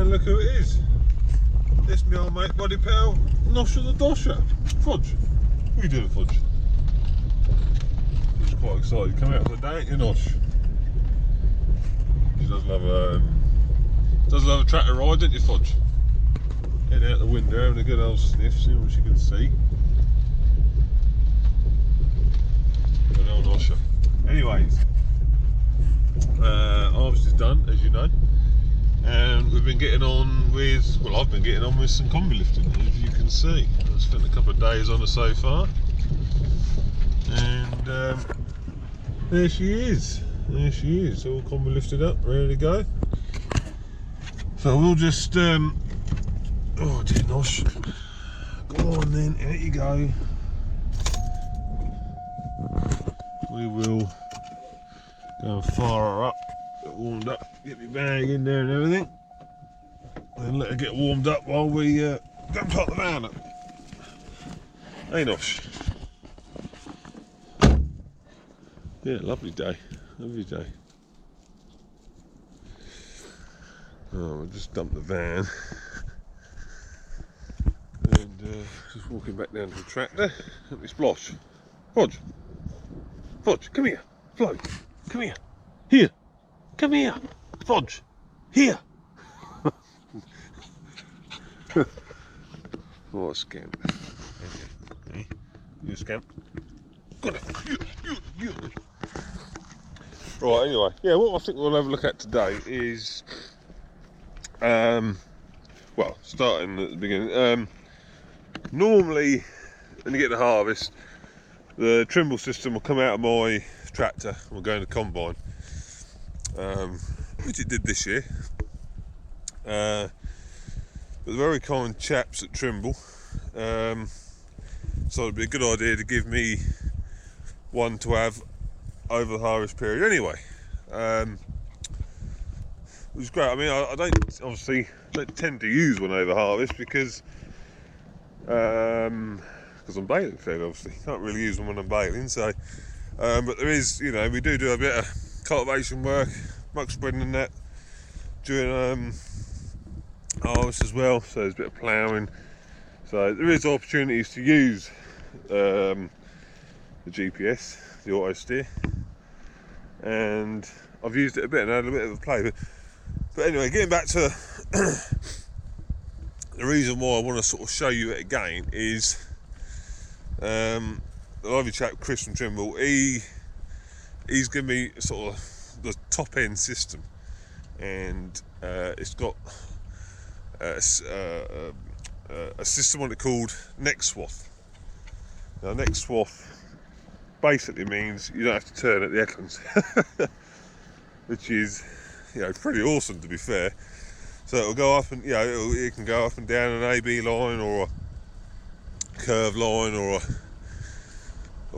And look who it is. It's my old mate, buddy pal, Nosher the Dosher. Fudge. What are you doing, Fudge? He's quite excited. Come out for the day, ain't you, Nosh? She does love a tractor ride, don't you, Fudge? Heading out the window, having a good old sniff, seeing what she can see. Good old Nosher. Anyways, harvest is done, as you know. And we've been getting on with, well, I've been getting on with some combi lifting, as you can see. I've spent a couple of days on her so far. And there she is. There she is, all combi lifted up, ready to go. So we'll just, oh dear Nosh. Go on then, out you go. We will go and fire her up. Get warmed up, get my bag in there and everything, and let her get warmed up while we go and put the van up. Hey Nosh. Yeah, lovely day, lovely day. Oh, we'll just dump the van and just walking back down to the tractor. Let me splosh. Fudge, Fudge, come here. Flo, come here. Here. Come here, Fudge, here. What a scamp. Hey, you scamp. Got it. You. Right, anyway, yeah, what I think we'll have a look at today is, well, starting at the beginning. Normally, when you get the harvest, the Trimble system will come out of my tractor, we'll go in the combine. Which it did this year, but the very kind chaps at Trimble so it'd be a good idea to give me one to have over the harvest period anyway, it was great. I mean, I don't tend to use one over harvest because I'm baling fed, obviously. Can't really use one when I'm baling, so but there is, you know, we do a bit of cultivation work, muck spreading and that during harvest as well, so there's a bit of ploughing, so there is opportunities to use the GPS, the auto steer, and I've used it a bit and had a bit of a play, but anyway, getting back to the reason why I want to sort of show you it again is the lovely chap Chris from Trimble, he's given me sort of the top end system, and it's got a system on it called Nextswath. Now Nextswath basically means you don't have to turn at the headlands, which is, you know, pretty awesome, to be fair. So it'll go up and, you know, it can go up and down an AB line or a curve line or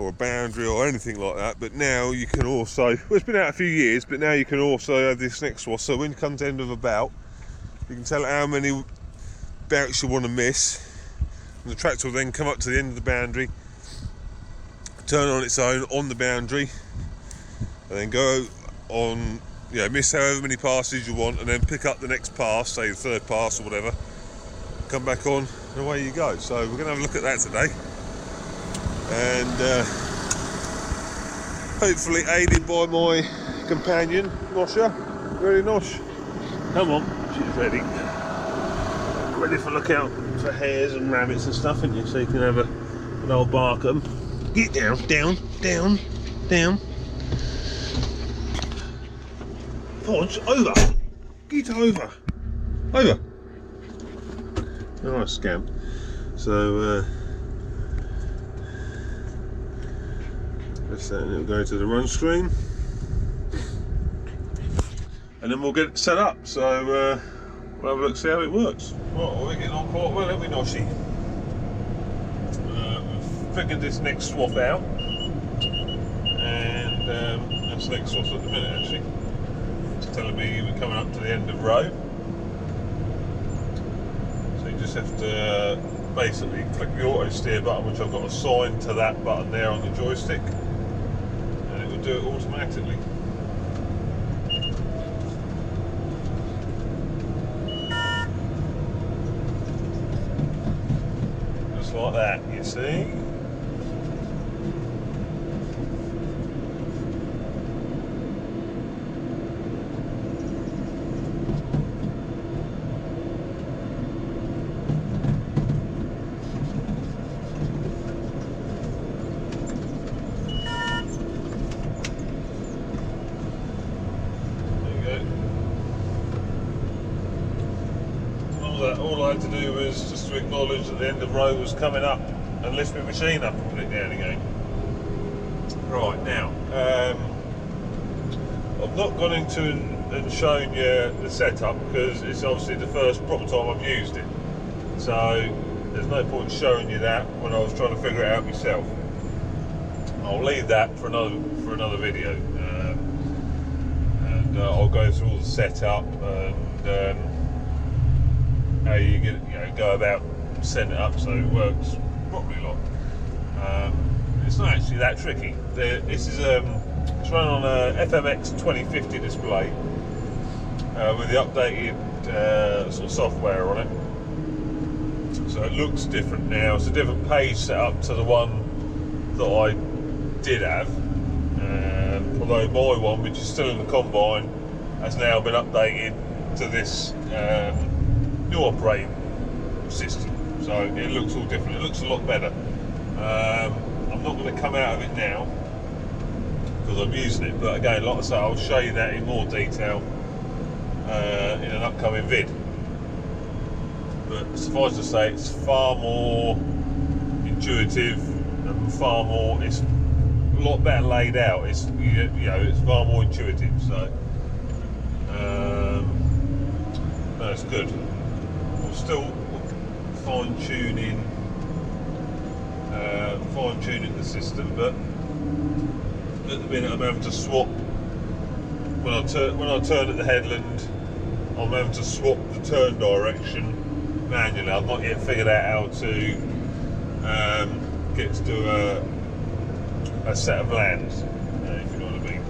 a boundary or anything like that, but now you can also, well, it's been out a few years, but now you can also have this Nextswath, so when it comes to the end of a bout, you can tell it how many bouts you want to miss, and the tractor will then come up to the end of the boundary, turn on its own on the boundary, and then go on, you know, miss however many passes you want, and then pick up the next pass, say the third pass or whatever, come back on, and away you go. So we're going to have a look at that today, and hopefully aided by my companion Nosher. Ready, Nosh? Come on, she's ready. Ready for look out for hares and rabbits and stuff, isn't you? So you can have an old bark at them. Get down, down, down, down. Fudge, over. Get over. Over. Nice scamp. So press that and it'll go to the run screen, and then we'll get it set up. So we'll have a look, see how it works. Right, we're getting on quite well, haven't we, Noshy? We've figured this Nextswath out, and that's Nextswath at the minute actually. It's telling me we're coming up to the end of row. So you just have to basically click the auto steer button, which I've got assigned to that button there on the joystick, and it will do it automatically. like that, you see. All I had to do was just to acknowledge that the end of road was coming up and lift my machine up and put it down again. Right, now, I've not gone into and shown you the setup because it's obviously the first proper time I've used it. So there's no point showing you that when I was trying to figure it out myself. I'll leave that for another video, and I'll go through all the setup and how you go about setting it up so it works properly. It's not actually that tricky. This is it's run on a FMX 2050 display with the updated sort of software on it. So it looks different now. It's a different page set up to the one that I did have. Although my one, which is still in the combine, has now been updated to this new operating system, so it looks all different. It looks a lot better. I'm not going to come out of it now because I'm using it, but again, like I say, I'll show you that in more detail in an upcoming vid. But suffice to say, it's far more intuitive and it's a lot better laid out. It's it's far more intuitive, so that's good. Still fine-tuning the system, but at the minute I'm having to swap when I turn at the headland. I'm having to swap the turn direction manually. I've not yet figured out how to get to do a set of lands, if you know what I mean.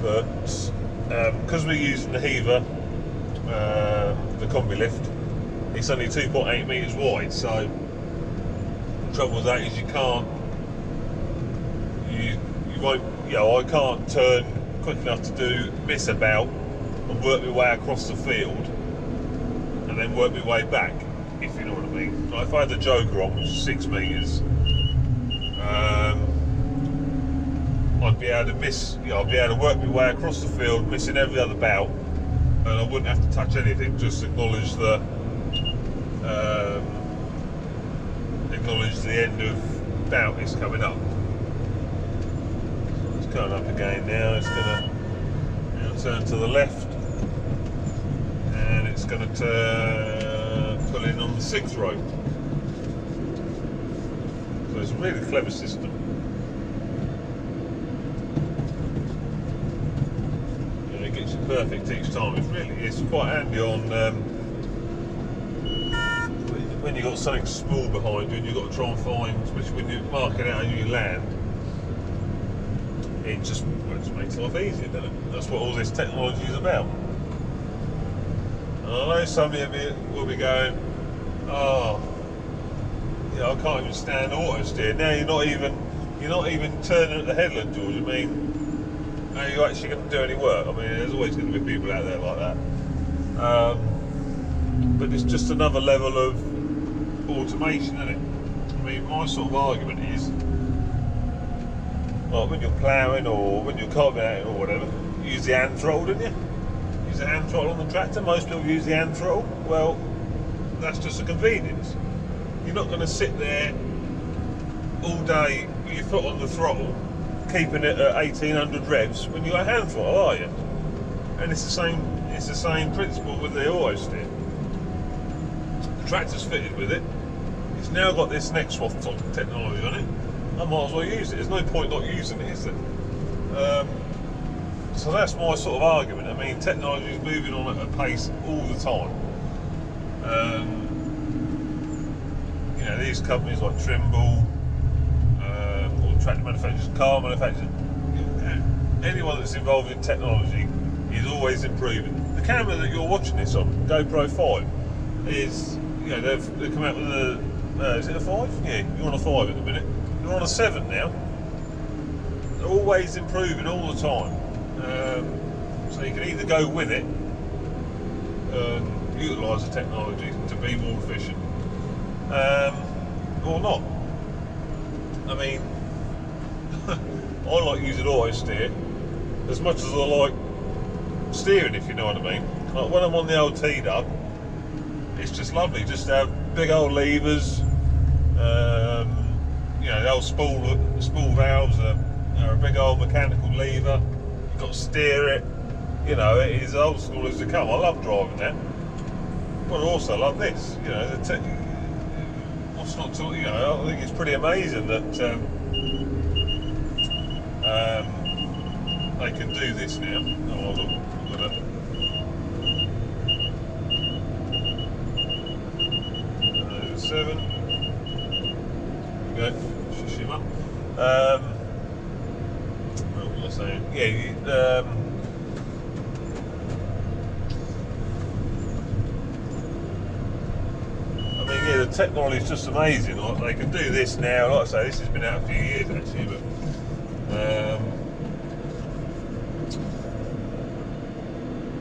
But because we're using the heaver, the combi lift, it's only 2.8 metres wide, so the trouble with that is you won't, I can't turn quick enough to do miss about and work my way across the field and then work my way back, if you know what I mean. Like if I had the Joker on, which is 6 metres, I'd be able to I'd be able to work my way across the field, missing every other bout, and I wouldn't have to touch anything, just acknowledge the end of bout is coming up. So it's coming up again now. It's going to turn to the left, and it's going to pull in on the 6th row. So it's a really clever system. It gets you perfect each time. It's quite handy on when you've got something small behind you and you've got to try and find, especially when you're marking out how you land, it just makes life easier, doesn't it? That's what all this technology is about. And I know some of you will be going, oh, I can't even stand auto steer. Now you're not even turning at the headland, George. I mean, are you actually going to do any work? I mean, there's always going to be people out there like that. But it's just another level of automation, isn't it? I mean, my sort of argument is, like when you're ploughing or when you're cultivating or whatever, you use the hand throttle, don't you? Use the hand throttle on the tractor. Most people use the hand throttle. Well, that's just a convenience. You're not going to sit there all day with your foot on the throttle, keeping it at 1800 revs when you got a hand throttle, are you? And it's the same principle with the auto steer. The tractor's fitted with it. It's now got this Nextswath technology on it. I might as well use it. There's no point not using it, is there? So that's my sort of argument. I mean, technology is moving on at a pace all the time. These companies like Trimble, or tractor manufacturers, car manufacturers, anyone that's involved in technology is always improving. The camera that you're watching this on, GoPro 5, is they've come out with a, is it a 5? Yeah, you're on a 5 at the minute. You're on a 7 now. They're always improving all the time. So you can either go with it and utilise the technology to be more efficient, or not. I mean, I like using auto steer as much as I like steering, if you know what I mean. Like when I'm on the old T-dub, it's just lovely just to have big old levers. The old spool valves are a big old mechanical lever. You've got to steer it. It is old school as they come. I love driving that. But I also love this. What's not to, I think it's pretty amazing that they can do this now. Oh, look at that. 7. There we go. Shush him up. What was I saying? The technology is just amazing. Like, they can do this now. Like I say, this has been out a few years actually, but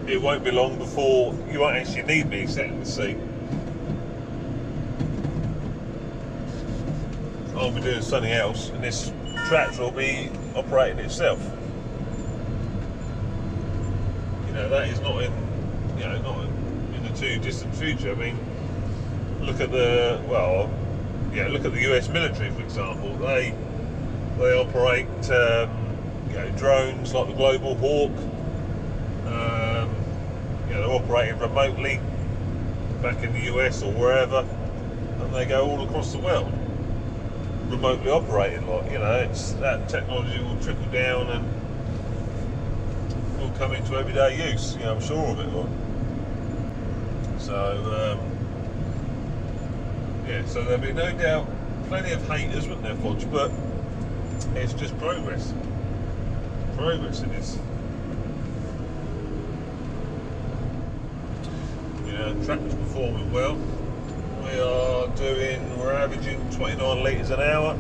it won't be long before you won't actually need me sat in the seat. I'll be doing something else, and this tractor will be operating itself. That is not in the too distant future. I mean, look at the US military, for example. They operate drones like the Global Hawk. They're operating remotely back in the US or wherever, and they go all across the world remotely operating. It's that technology will trickle down and will come into everyday use. I'm sure of it. So. So there'll be no doubt plenty of haters, wouldn't there, Fodge? But it's just progress. Progress it is. Tractor's performing well. We're averaging 29 litres an hour.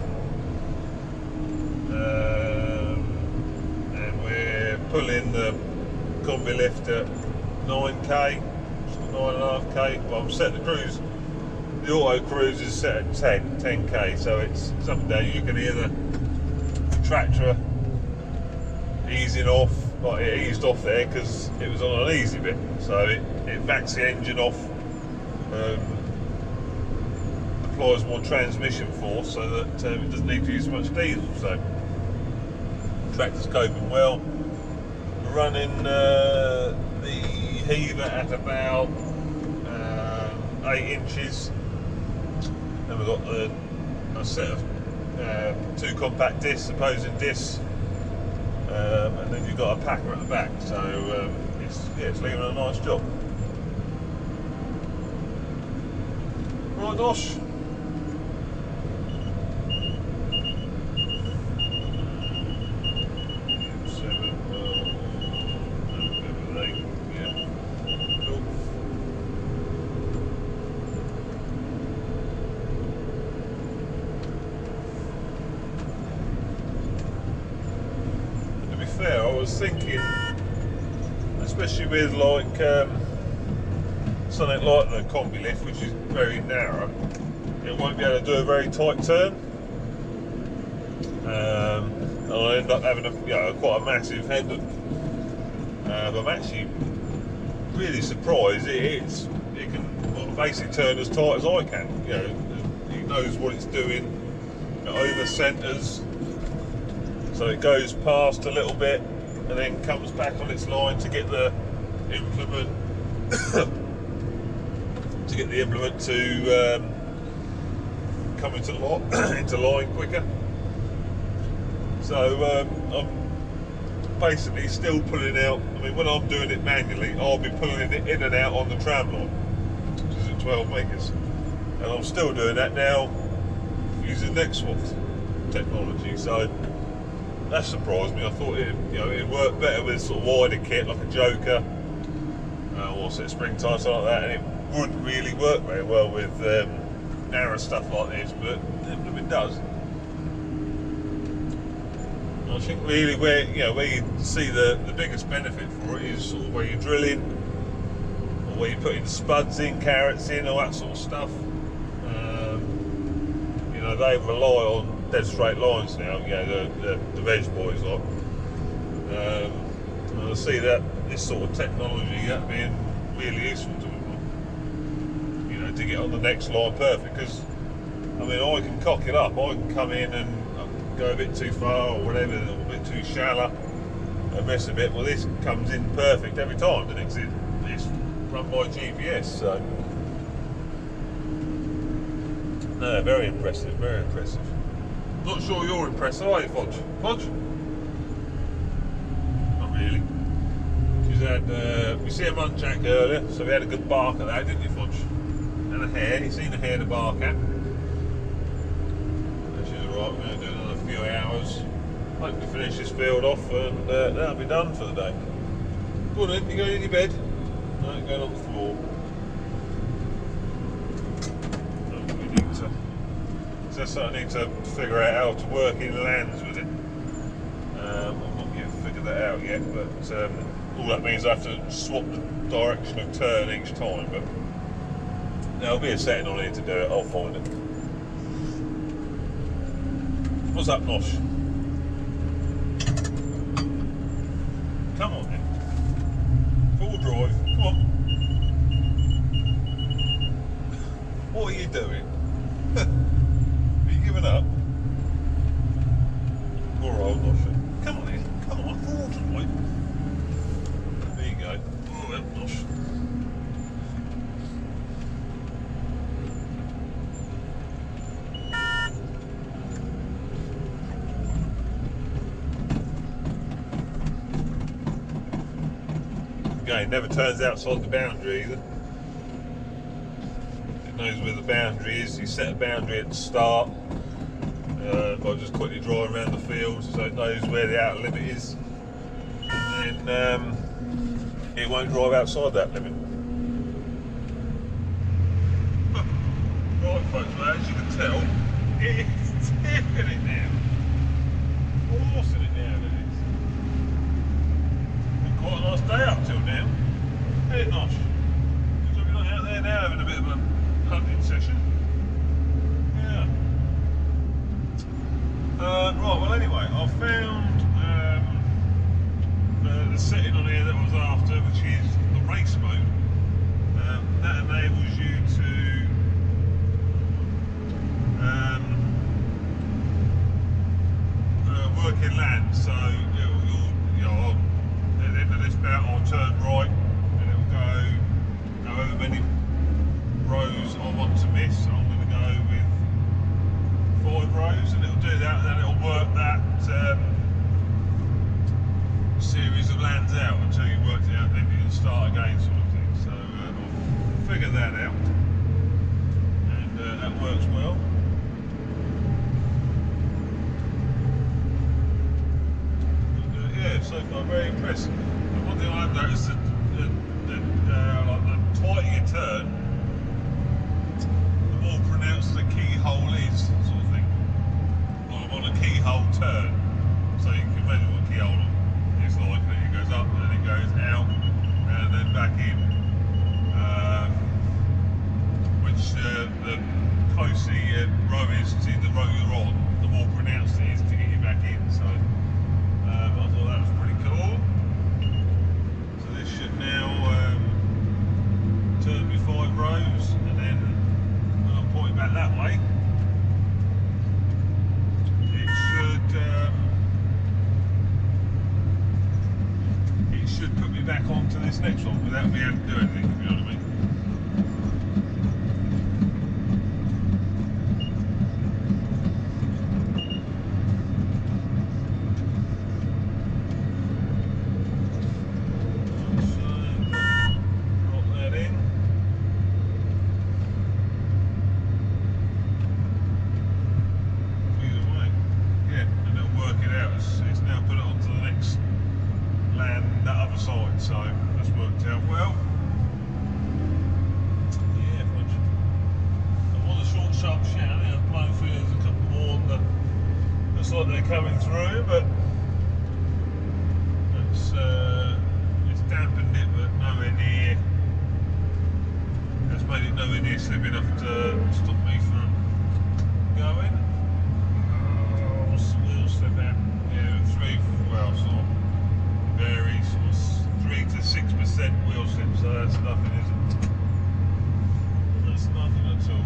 And we're pulling the combi lift at 9k, 9.5k. Well, I'm setting the cruise. The auto cruise is set at 10k, so it's someday you can hear the tractor easing off. Like it eased off there because it was on an easy bit, so it backs the engine off, applies more transmission force so that it doesn't need to use as much diesel. So the tractor's coping well. We're running the heaver at about 8 inches. Then we've got a set of 2 compact discs, opposing discs, and then you've got a packer at the back. So it's leaving a nice job. Right, Dosh. I was thinking, especially with something like the combi lift, which is very narrow, it won't be able to do a very tight turn, and I'll end up having quite a massive headland. But I'm actually really surprised it can basically turn as tight as I can. It knows what it's doing. It over centres. So it goes past a little bit and then comes back on its line to get the implement to come into line quicker. So I'm basically still pulling out. I mean, when I'm doing it manually, I'll be pulling it in and out on the tram line, which is at 12 metres, and I'm still doing that now using Nextswath technology. So that surprised me. I thought it'd work better with sort of wider kit like a Joker, or set spring tyre, something like that, and it wouldn't really work very well with narrow stuff like this, but it does. I think really where you see the biggest benefit for it is sort of where you're drilling, or where you're putting spuds in, carrots in, all that sort of stuff. They rely on dead straight lines now. The veg boys like. And I see that this sort of technology that being really useful to them. To get on the next line perfect. Because I can cock it up. I can come in and go a bit too far or whatever, or a bit too shallow, and mess a bit. Well, this comes in perfect every time. The next it's run by GPS, so. No, very impressive, very impressive. Not sure you're impressed, are you, Fodge? Fodge? Not really. She's had, we see a muntjac earlier, so we had a good bark at that, didn't you, Fodge? And a hare, you seen the hare to bark at. And she's alright, we're going to do another few hours. Hopefully finish this field off and that'll be done for the day. Go on then, you going in your bed? No, you're going on the floor. So I need to figure out how to work in lands with it. I've not yet figured that out yet, but all that means I have to swap the direction of turn each time. But there'll be a setting on here to do it. I'll find it. What's up, Nosh? Come on then. Full drive. Come on. What are you doing? Giving up? Poor old Nosher. Come on in. Come on, full drive. There you go. Oh, that Nosh. Again, never turns outside the boundary either. It knows where the boundary is. You set a boundary at the start. I'll just quickly drive around the field so it knows where the outer limit is, and then it won't drive outside that limit. Right folks, well, as you can tell, it's tipping it now, forcing it down it is. Been quite a nice day up till now. Hey Nosh, just looking out there now having a bit of a hunting session. Yeah. Right, well anyway, I found the setting on here that I was after, which is the race mode. That enables you to work in land, so at the end of this bout I'll turn right and it'll go however many rows I want to miss. So I'm going to go with 5 rows and it'll do that, and then it'll work that series of lands out until you've worked it out, then you can start again sort of thing. So I'll figure that out, and that works well. And, yeah, so far very impressed. And one thing I have noticed that like the tighter you turn, the more pronounced the keyhole is, sort of thing. Like I'm on a keyhole turn, so you can imagine what a keyhole is like. It goes up and then it goes out and then back in. Which the closer your row is to the row you're on, the more pronounced it is to get you back in. So I thought that was pretty cool. So this should now turn me 5 rows, and then when I'm pointing back that way, it should put me back onto this next one without me having to do anything, if you know what I mean. So that's worked out well. coming through, but it's dampened it, but nowhere near. It's made it nowhere near slip enough to stop me from going. What's the wheel slip at? Yeah, sort of varies, sort of 3 to 6% wheel slip, so that's nothing, is it? That's nothing at all.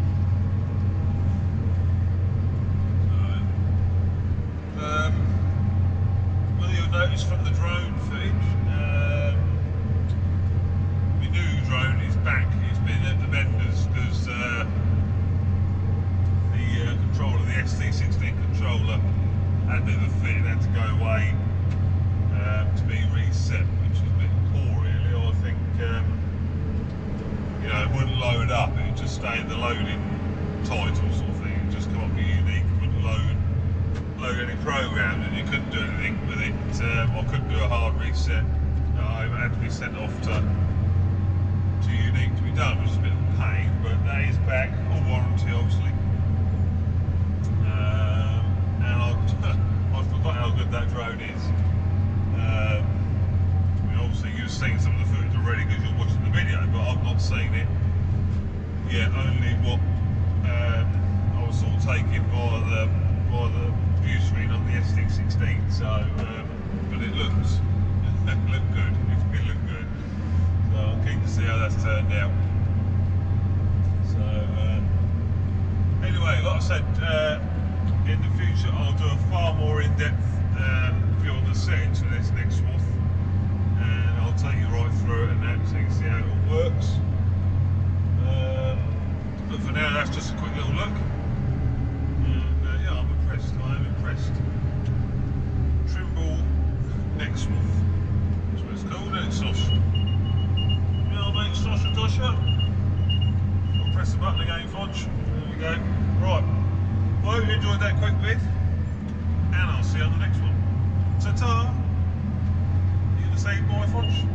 Well, you'll notice from the drone footage, my new drone is back. It's been at the vendors because the controller, the ST16 controller, had a bit of a fit and had to go away to be reset, which is a bit poor, really. I think you know, it wouldn't load up; it would just stay in the loading title sort of thing. It would just come up with unique, wouldn't load any programs, and you couldn't do anything with it. I couldn't do a hard reset. It had to be sent off to unique to be done, which is a bit of a pain. But that is back, on warranty, obviously. And I forgot how good that drone is. I mean, obviously you've seen some of the footage already because you're watching the video, but I've not seen it yet. Only what I was sort of taken by the view screen on the ST16. So, but it looks looked good. It looked good. So I'm keen to see how that's turned out. So anyway, like I said, in the future I'll do a far more in-depth view on the settings for this Nextswath, and I'll take you right through it and that, so you can see how it all works. But for now, that's just a quick little look. And yeah, I'm impressed. I am impressed. Trimble Nextswath. That's what it's called, isn't it, Sosh? Yeah, mate, Sosh and Dosha. I'll press the button again, Fodge. There we go. Right. Well, I hope you enjoyed that quick vid, and I'll see you on the next one. Ta-ta! You gonna say bye, Fodge?